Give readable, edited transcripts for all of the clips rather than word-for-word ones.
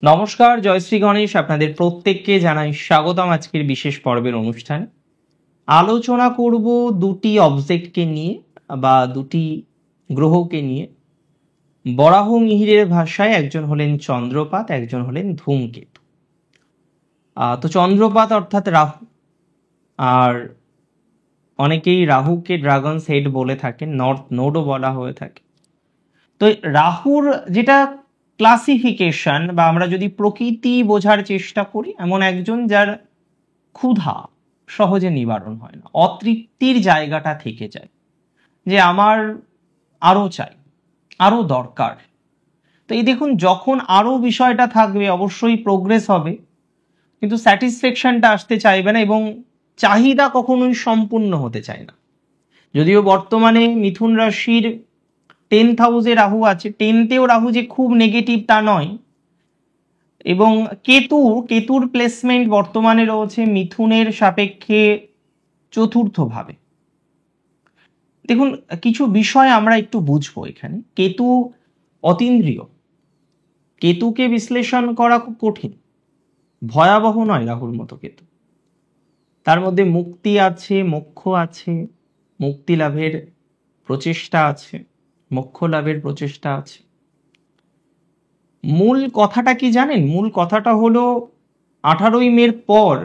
নমস্কার, জয়শ্রী গণেশ আপনাদের প্রত্যেককে জানাই স্বাগতম আজকের বিশেষ পর্বের অনুষ্ঠানে। আলোচনা করব দুটি অবজেক্টকে নিয়ে বা দুটি গ্রহকে নিয়ে। বরাহ মিহিরের ভাষায় একজন হলেন চন্দ্রপাত, একজন হলেন ধূমকেতু। তো চন্দ্রপাত অর্থাৎ রাহু, আর অনেকেই রাহুকে ড্রাগনস হেড বলে থাকেন, নর্থ নোডও বলা হয়ে থাকে। তো রাহুর যেটা ক্লাসিফিকেশন বা আমরা যদি প্রকৃতি বোঝার চেষ্টা করি, এমন একজন যার ক্ষুধা সহজে নিবারণ হয় না, অতৃপ্তির জায়গাটা থেকে যায়, যে আমার আরো চাই, আরো দরকার। তো এই দেখুন, যখন আরো বিষয়টা থাকবে অবশ্যই প্রোগ্রেস হবে, কিন্তু স্যাটিসফ্যাকশনটা আসতে চাইবে না এবং চাহিদা কখনোই সম্পূর্ণ হতে চায় না। যদিও বর্তমানে মিথুন রাশির 10th হাউসে রাহু আছে, 10th-এও রাহু যে খুব নেগেটিভ তা নয়। এবং কেতুর প্লেসমেন্ট বর্তমানে রয়েছে মিথুনের সাপেক্ষে চতুর্থ ভাবে। দেখুন, কিছু বিষয় আমরা একটু বুঝবো এখানে। কেতু অতীন্দ্রিয়, কেতুকে বিশ্লেষণ করা খুব কঠিন, ভয়াবহ নয় রাহুর মতো কেতু। তার মধ্যে মুক্তি আছে, মোক্ষ আছে, মুক্তি লাভের প্রচেষ্টা আছে, মোক্ষ লাভের প্রচেষ্টা আছে। মূল কথাটা কি জানেন? মূল কথাটা হলো 18ই মের পর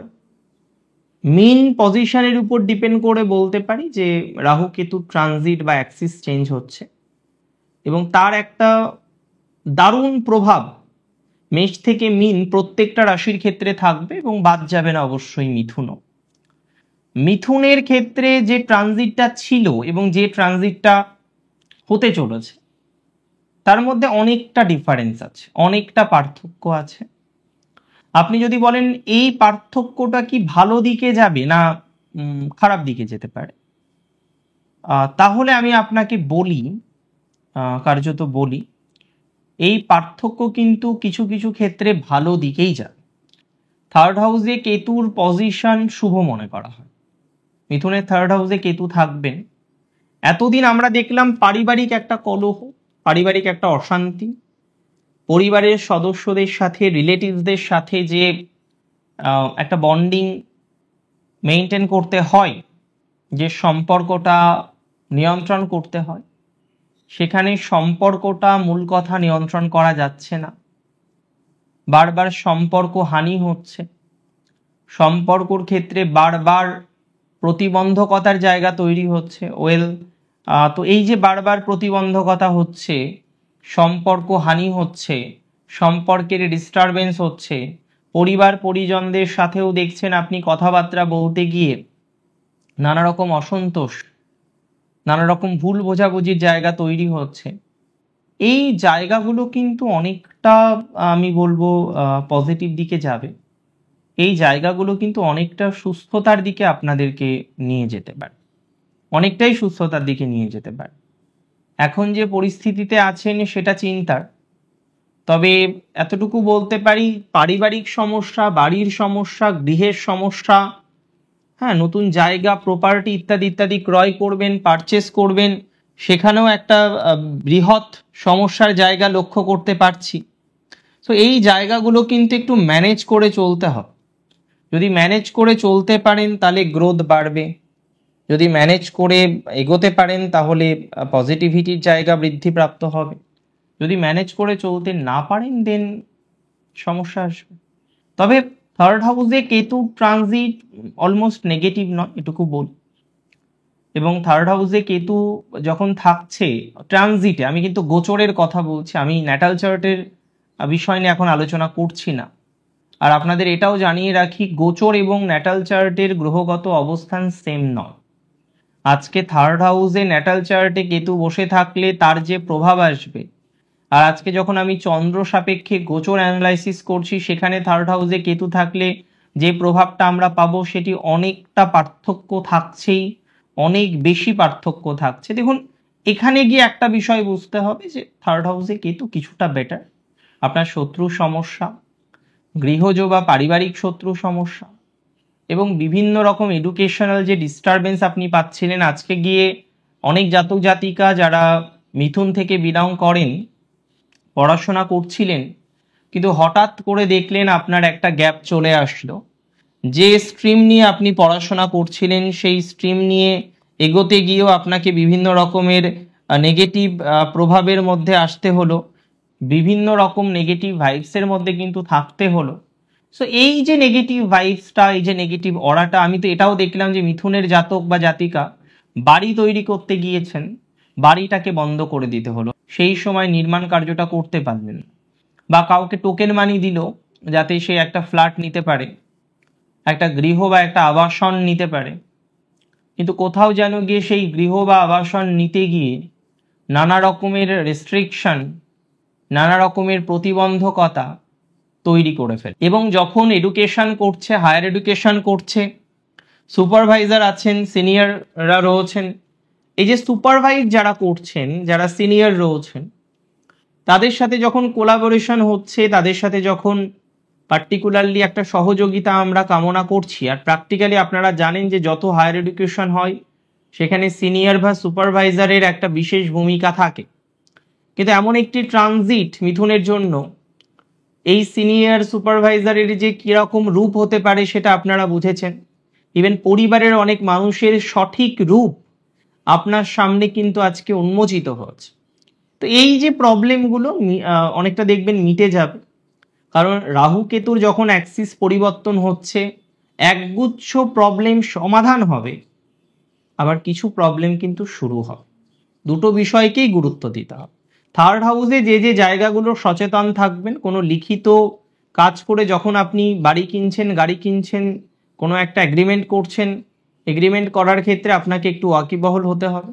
মেন পজিশনের উপর ডিপেন্ড করে বলতে পারি যে রাহু কেতু ট্রানজিট বা অ্যাক্সিস চেঞ্জ হচ্ছে, এবং তার একটা দারুণ প্রভাব মেষ থেকে মীন প্রত্যেকটা রাশির ক্ষেত্রে থাকবে, এবং বাদ যাবে না অবশ্যই মিথুনও। মিথুনের ক্ষেত্রে যে ট্রানজিটটা ছিল এবং যে ট্রানজিটটা হতে চলেছে, তার মধ্যে অনেকটা ডিফারেন্স আছে, অনেকটা পার্থক্য আছে। আপনি যদি বলেন এই পার্থক্যটা কি ভালো দিকে যাবে না খারাপ দিকে যেতে পারে, তাহলে আমি আপনাকে বলি, কার্যত বলি, এই পার্থক্য কিন্তু কিছু কিছু ক্ষেত্রে ভালো দিকেই যাবে। থার্ড হাউসে কেতুর পজিশন শুভ মনে করা হয়। মিথুনের থার্ড হাউসে কেতু থাকবেন। এতদিন আমরা দেখলাম পারিবারিক একটা কলহ, পারিবারিক একটা অশান্তি, পরিবারের সদস্যদের সাথে, রিলেটিভসদের সাথে যে একটা বন্ডিং মেনটেন করতে হয়, যে সম্পর্কটা নিয়ন্ত্রণ করতে হয়, সেখানে সম্পর্কটা মূল কথা নিয়ন্ত্রণ করা যাচ্ছে না। বারবার সম্পর্ক হানি হচ্ছে, সম্পর্কর ক্ষেত্রে বারবার প্রতিবন্ধকতার জায়গা তৈরি হচ্ছে। তো এই যে বারবার প্রতিবন্ধকতা হচ্ছে, সম্পর্ক হানি হচ্ছে, সম্পর্কের ডিস্টারবেন্স হচ্ছে, পরিবার পরিজনদের সাথেও দেখছেন আপনি কথাবার্তা বলতে গিয়ে নানা রকম অসন্তোষ, নানা রকম ভুল বোঝাবুঝির জায়গা তৈরি হচ্ছে। এই জায়গাগুলো কিন্তু অনেকটা, আমি বলবো, পজিটিভ দিকে যাবে। এই জায়গাগুলো কিন্তু অনেকটা সুস্থতার দিকে আপনাদেরকে নিয়ে যেতে পারে, অনেকটাই সুস্থতার দিকে নিয়ে যেতে পারে। এখন যে পরিস্থিতিতে আছেন সেটা চিন্তার, তবে এতটুকু বলতে পারি, পারিবারিক সমস্যা, বাড়ির সমস্যা, গৃহের সমস্যা, হ্যাঁ, নতুন জায়গা, প্রপার্টি ইত্যাদি ইত্যাদি ক্রয় করবেন, পারচেস করবেন, সেখানেও একটা বৃহৎ সমস্যার জায়গা লক্ষ্য করতে পারছি। তো এই জায়গাগুলো কিন্তু একটু ম্যানেজ করে চলতে হবে। যদি ম্যানেজ করে চলতে পারেন তাহলে গ্রোথ বাড়বে, যদি ম্যানেজ করে এগোতে পারেন তাহলে পজিটিভিটির জায়গা বৃদ্ধিপ্রাপ্ত হবে। যদি ম্যানেজ করে চলতে না পারেন দেন সমস্যা আসবে। তবে থার্ড হাউসে কেতু ট্রানজিট অলমোস্ট নেগেটিভ নয়, এটুকু বলি। এবং থার্ড হাউসে কেতু যখন থাকছে ট্রানজিটে, আমি কিন্তু গোচরের কথা বলছি, আমি ন্যাটাল চার্টের বিষয় নিয়ে এখন আলোচনা করছি না। আর আপনাদের এটাও জানিয়ে রাখি, গোচর এবং ন্যাটাল চার্টের গ্রহগত অবস্থান সেম নয়। আজকে থার্ড হাউসে ন্যাটাল চার্টে কেতু বসে থাকলে তার যে প্রভাব আসবে, আর আজকে যখন আমি চন্দ্র সাপেক্ষে গোচর অ্যানালাইসিস করছি, সেখানে থার্ড হাউসে কেতু থাকলে যে প্রভাবটা আমরা পাবো সেটি অনেকটা পার্থক্য থাকছেই, অনেক বেশি পার্থক্য থাকছে। দেখুন, এখানে গিয়ে একটা বিষয় বুঝতে হবে যে থার্ড হাউসে কেতু কিছুটা বেটার। আপনার শত্রু সমস্যা, গৃহজ বা পারিবারিক শত্রু সমস্যা, এবং বিভিন্ন রকম এডুকেশনাল যে ডিস্টারবেন্স আপনি পাচ্ছিলেন, আজকে গিয়ে অনেক জাতক জাতিকা যারা মিথুন থেকে বিলং করেন, পড়াশোনা করছিলেন, কিন্তু হঠাৎ করে দেখলেন আপনার একটা গ্যাপ চলে আসলো, যে স্ট্রিম নিয়ে আপনি পড়াশোনা করছিলেন সেই স্ট্রিম নিয়ে এগোতে গিয়েও আপনাকে বিভিন্ন রকমের নেগেটিভ প্রভাবের মধ্যে আসতে হলো, বিভিন্ন রকম নেগেটিভ ভাইবসের মধ্যে কিন্তু থাকতে হলো। সো এই যে নেগেটিভ ভাইবসটা, এই যে নেগেটিভ অরাটা, আমি তো এটাও দেখলাম যে মিথুনের জাতক বা জাতিকা বাড়ি তৈরি করতে গিয়েছেন, বাড়িটাকে বন্ধ করে দিতে হলো, সেই সময় নির্মাণ কার্যটা করতে পারলেন না। বা কাউকে টোকেন মানি দিল যাতে সে একটা ফ্ল্যাট নিতে পারে, একটা গৃহ বা একটা আবাসন নিতে পারে, কিন্তু কোথাও যেন গিয়ে সেই গৃহ বা আবাসন নিতে গিয়ে নানা রকমের রেস্ট্রিকশন, নানা রকমের প্রতিবন্ধকতা তৈরি করে ফেলে। এবং যখন এডুকেশন করছে, হায়ার এডুকেশন করছে, সুপারভাইজার আছেন, সিনিয়ররা রয়েছেন, এই যে সুপারভাইজ যারা করছেন, যারা সিনিয়র রয়েছেন, তাদের সাথে যখন কোলাবোরেশন হচ্ছে, তাদের সাথে যখন পার্টিকুলারলি একটা সহযোগিতা আমরা কামনা করছি, আর প্র্যাকটিক্যালি আপনারা জানেন যে যত হায়ার এডুকেশন হয় সেখানে সিনিয়র বা সুপারভাইজারের একটা বিশেষ ভূমিকা থাকে। কিন্তু এমন একটি ট্রানজিট মিথুনের জন্য এই সিনিয়র সুপারভাইজারের যে কীরকম রূপ হতে পারে সেটা আপনারা বুঝেছেন। ইভেন পরিবারের অনেক মানুষের সঠিক রূপ আপনার সামনে কিন্তু আজকে উন্মোচিত হচ্ছে। তো এই যে প্রবলেমগুলো অনেকটা দেখবেন মিটে যাবে, কারণ রাহু কেতুর যখন অ্যাক্সিস পরিবর্তন হচ্ছে, একগুচ্ছ প্রবলেম সমাধান হবে, আবার কিছু প্রবলেম কিন্তু শুরু হবে। দুটো বিষয়কেই গুরুত্ব দিতে হবে। থার্ড হাউসে যে যে জায়গাগুলো সচেতন থাকবেন, কোনো লিখিত কাজ করে যখন আপনি বাড়ি কিনছেন, গাড়ি কিনছেন, কোনো একটা এগ্রিমেন্ট করছেন, এগ্রিমেন্ট করার ক্ষেত্রে আপনাকে একটু ওয়াকিবহল হতে হবে,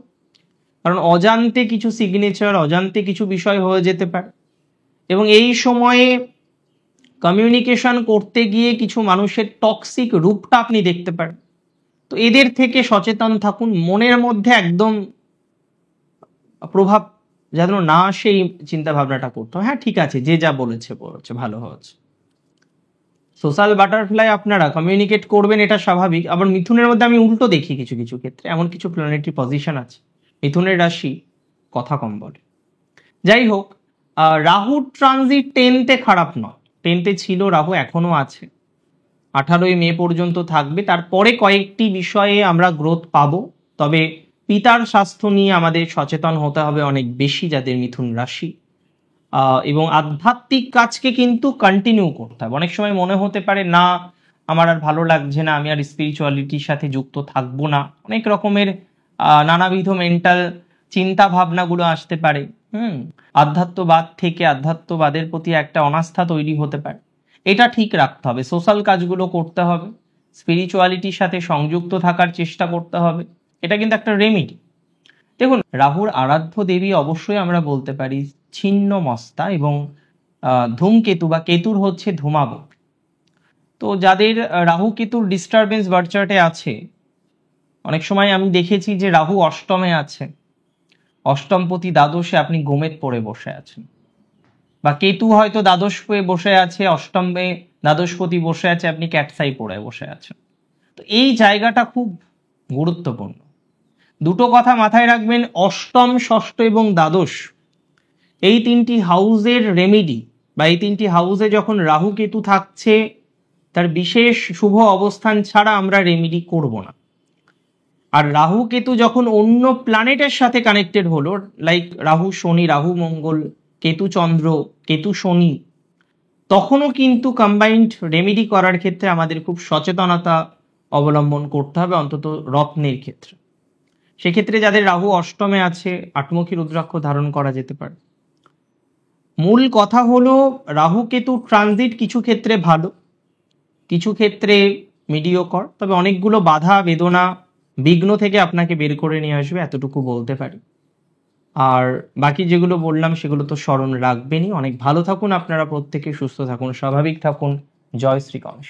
কারণ অজান্তে কিছু সিগনেচার, অজান্তে কিছু বিষয় হয়ে যেতে পারে। এবং এই সময়ে কমিউনিকেশন করতে গিয়ে কিছু মানুষের টক্সিক রূপটা আপনি দেখতে পারেন। তো এদের থেকে সচেতন থাকুন, মনের মধ্যে একদম প্রভাব যেন না আসে এই চিন্তা ভাবনাটা করতে হয়। হ্যাঁ ঠিক আছে, যে যা বলেছে ভালো হচ্ছে। সোশ্যাল বাটারফ্লাই আপনারা কমিউনিকেট করবেন, এটা স্বাভাবিক। আবার মিথুনের মধ্যে আমি উল্টো দেখি, কিছু কিছু ক্ষেত্রে এমন কিছু প্ল্যানেটারি পজিশন আছে, মিথুনের রাশি কথা কম বলে। যাই হোক, রাহু ট্রানজিট 10তে খারাপ নয়, 10তে ছিল রাহু, এখনো আছে, 18ই মে পর্যন্ত থাকবে। তারপরে কয়েকটি বিষয়ে আমরা গ্রোথ পাবো, তবে পিতার স্বাস্থ্য নিয়ে আমাদের সচেতন হতে হবে অনেক বেশি, যাদের মিথুন রাশি। এবং আধ্যাত্মিক কাজকে কিন্তু কন্টিনিউ করতে হবে। অনেক সময় মনে হতে পারে না আমার আর ভালো লাগছে না, আমি আর স্পিরিচুয়ালিটির সাথে যুক্ত থাকবো না, অনেক রকমের নানাবিধ মেন্টাল চিন্তা ভাবনাগুলো আসতে পারে। আধ্যাত্মবাদ থেকে আধ্যাত্মবাদের প্রতি একটা অনাস্থা তৈরি হতে পারে। এটা ঠিক রাখতে হবে, সোশ্যাল কাজগুলো করতে হবে, স্পিরিচুয়ালিটির সাথে সংযুক্ত থাকার চেষ্টা করতে হবে, এটা কিন্তু একটা রেমিডি। দেখুন, রাহুর আরাধ্য দেবী অবশ্যই আমরা বলতে পারি ছিন্নমস্তা, এবং ধূমকেতু বা কেতুর হচ্ছে ধূমাবত। তো যাদের রাহু কেতুর ডিস্টারবেন্স বার্চার্টে আছে, অনেক সময় আমি দেখেছি যে রাহু অষ্টমে আছে, অষ্টমপতি দ্বাদশে আপনি গোমেদ পড়ে বসে আছেন, বা কেতু হয়তো দ্বাদশ হয়ে বসে আছে, অষ্টমে দ্বাদশপতি বসে আছে, আপনি ক্যাটসাই পড়ে বসে আছেন। তো এই জায়গাটা খুব গুরুত্বপূর্ণ। দুটো কথা মাথায় রাখবেন, অষ্টম, ষষ্ঠ এবং দ্বাদশ, এই তিনটি হাউসের রেমেডি, বা এই তিনটি হাউসে যখন রাহু কেতু থাকছে তার বিশেষ শুভ অবস্থান ছাড়া আমরা রেমেডি করব না। আর রাহু কেতু যখন অন্য প্ল্যানেটের সাথে কানেক্টেড হলো, লাইক রাহু শনি, রাহু মঙ্গল, কেতু চন্দ্র, কেতু শনি, তখনও কিন্তু কম্বাইন্ড রেমেডি করার ক্ষেত্রে আমাদের খুব সচেতনতা অবলম্বন করতে হবে, অন্তত রত্নের ক্ষেত্রে। সেক্ষেত্রে যাদের রাহু অষ্টমে আছে, আটমুখী রুদ্রাক্ষ ধারণ করা যেতে পারে। মূল কথা হলো, রাহু কেতু ট্রানজিট কিছু ক্ষেত্রে ভালো, কিছু ক্ষেত্রে মিডিওকর, তবে অনেকগুলো বাধা, বেদনা, বিঘ্ন থেকে আপনাকে বের করে নিয়ে আসবে, এতটুকু বলতে পারি। আর বাকি যেগুলো বললাম সেগুলো তো স্মরণ রাখবেনই। অনেক ভালো থাকুন আপনারা প্রত্যেকে, সুস্থ থাকুন, স্বাভাবিক থাকুন। জয় শ্রী গণেশ।